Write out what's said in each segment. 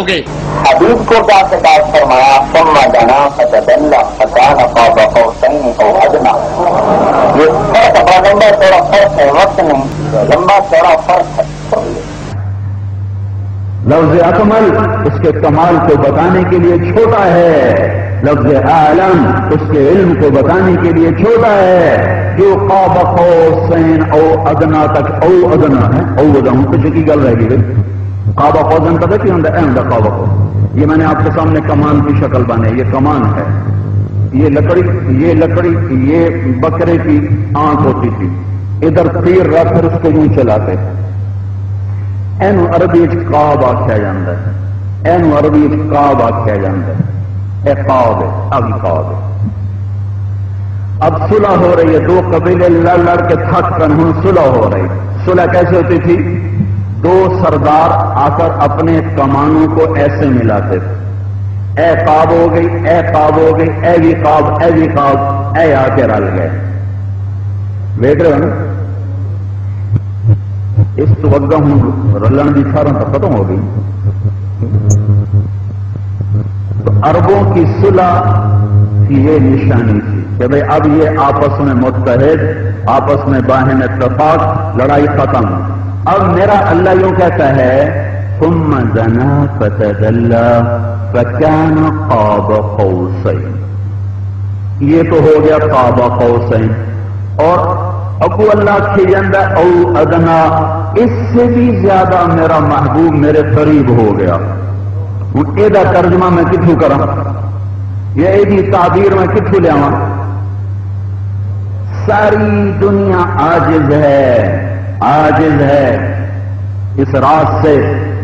حدیث کو کیا خطاب فرمایا؟ ثم دنا فتدلى فكان قاب قوسين او ادنى. یہ فرق بڑا لمبا چوڑا فرق ہے، وقت نہیں، لمبا چوڑا فرق ہے. لفظ اکمل اس کے کمال کو بتانے کے لیے چھوٹا ہے، لفظ عالم اس کے علم کو بتانے کے لیے چھوٹا ہے. جو قاب قوسین او ادنا تک او ادنا ہے، او ادنا کچھ کی گل رہ گئی. قاب قوسین پتہ کیا ہوتا ہے؟ احمد قاب قوس، یہ میں نے آپ کے سامنے کمان کی شکل بنے، یہ کمان ہے. یہ لکڑی یہ بکرے کی آنکھ ہوتی تھی، ادھر تیر رکھ کر اس کو یوں چلاتے. اینو عربی قاب آخیا جاتا ہے، اینو عربی قاب آخیا جاتا ہے. اے قاب ہے، اب قاب ہے. اب صلح ہو رہی ہے، دو قبیلے لڑ کے تھک کر ہوں صلح ہو رہی. صلح کیسے ہوتی تھی؟ دو سردار آ کر اپنے کمانوں کو ایسے ملاتے تھے. اے قاب ہو گئی، اے قاب ہو گئی، اے بھی قاب، اے بھی قاب، اے آ کے رل گئے. دیکھ رہے ہو نا؟ اس توجہ ہوں رلن کی سارا تو ختم ہو گئی. تو عربوں کی صلح کی یہ نشانی تھی کہ بھئی اب یہ آپس میں متحد، آپس میں باہم اتفاق، لڑائی ختم. اب میرا اللہ یوں کہتا ہے ثم دنا فتدلى فكان قاب قوسين. یہ تو ہو گیا قاب قوسین. اور ابو اللہ کھیجندہ او ادنا، اس سے بھی زیادہ میرا محبوب میرے قریب ہو گیا. ہوں یہ ترجمہ میں کتوں کرا، یہ تعبیر میں کتوں لیا؟ ساری دنیا عاجز ہے، عاجز ہے اس راز سے.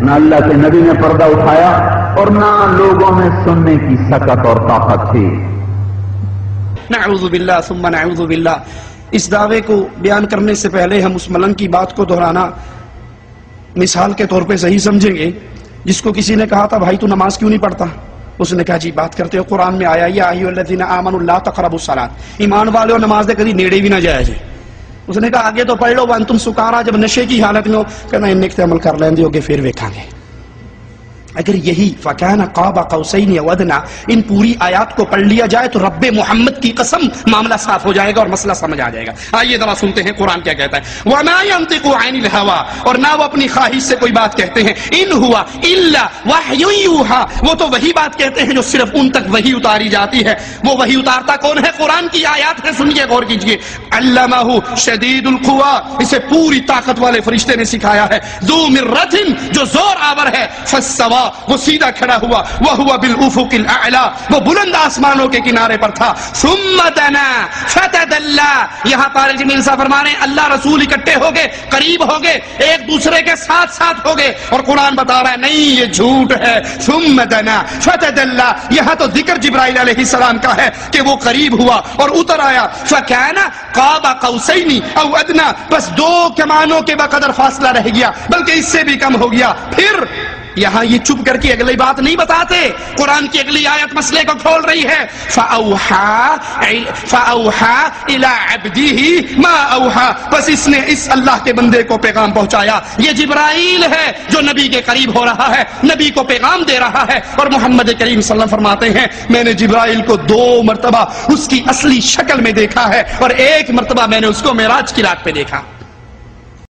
نہ اللہ کے نبی نے پردہ اٹھایا اور نہ لوگوں میں سننے کی سکت اور طاقت تھی. نعوذ باللہ ثم نعوذ باللہ. اس دعوے کو بیان کرنے سے پہلے ہم اس ملنگ کی بات کو دہرانا مثال کے طور پہ صحیح سمجھیں گے. جس کو کسی نے کہا تھا بھائی تو نماز کیوں نہیں پڑھتا؟ اس نے کہا جی بات کرتے ہو، قرآن میں آیا یا ایھا الذین آمنوا لا تقربوا الصلاۃ، ایمان والے ہو نماز دے کبھی نیڑے بھی نہ جایا جائے. اس نے کہا آگے تو پڑھ لو وانتم سکارا، جب نشے کی حالت میں ہو. کہنا انک تے عمل کر لیندے ہوگے پھر ویکھاں گے. اگر یہی فَكَانَ قَابَ قَوْسَيْنِ أَوْ أَدْنَىٰ ان پوری آیات کو پڑھ لیا جائے تو رب محمد کی قسم معاملہ صاف ہو جائے گا اور مسئلہ سمجھ آ جائے گا. آئیے ذرا سنتے ہیں قرآن کیا کہتا ہے. وَمَا يَنطِقُ عَنِ الْهَوَىٰ، اور نہ وہ اپنی خواہش سے کوئی بات کہتے ہیں. إِنْ هُوَ إِلَّا وَحْيٌ يُوحَىٰ، وہ تو وہی بات کہتے ہیں جو صرف ان تک وہی اتاری جاتی ہے. وہ وہی اتارتا کون ہے؟ قرآن کی آیات ہے، سنیے غور کیجئے. عَلَّمَهُ شَدِيدُ الْقُوَىٰ، اسے پوری طاقت والے فرشتے نے سکھایا ہے. ذُو مِرَّةٍ، جو زور آور ہے. فَاسْتَوَىٰ، وہ سیدھا کھڑا ہوا. وَهُوَ بِالْأُفُقِ الْأَعْلَىٰ، وہ بلند آسمانوں کے کنارے پر تھا. ثُمَّ دَنَا فَتَدَلَّىٰ، یہاں طارق جمیل صاحب فرما رہے ہیں اللہ رسول اکٹھے ہو گئے، قریب ہو گئے، ایک دوسرے کے ساتھ ساتھ ہو گئے. اور قرآن بتا رہا ہے نہیں یہ جھوٹ ہے. ثُمَّ دَنَا فَتَدَلَّىٰ، یہاں تو ذکر جبرائیل علیہ السلام کا ہے کہ وہ قریب ہوا اور اتر آیا. فَكَانَ قَابَ قَوْسَيْنِ أَوْ أَدْنَىٰ، بس دو کمانوں کے بقدر فاصلہ رہ گیا، بلکہ اس سے بھی کم ہو گیا. پھر یہاں یہ چپ کر کے اگلی بات نہیں بتاتے، قرآن کی اگلی آیت مسئلے کو کھول رہی ہے. فَأَوْحَىٰ إِلَىٰ عَبْدِهِ مَا أَوْحَىٰ، بس اس نے اس اللہ کے بندے کو پیغام پہنچایا. یہ جبرائیل ہے جو نبی کے قریب ہو رہا ہے، نبی کو پیغام دے رہا ہے. اور محمد کریم صلی اللہ علیہ وسلم فرماتے ہیں میں نے جبرائیل کو 2 مرتبہ اس کی اصلی شکل میں دیکھا ہے اور 1 مرتبہ میں نے اس کو معراج کی رات پہ دیکھا.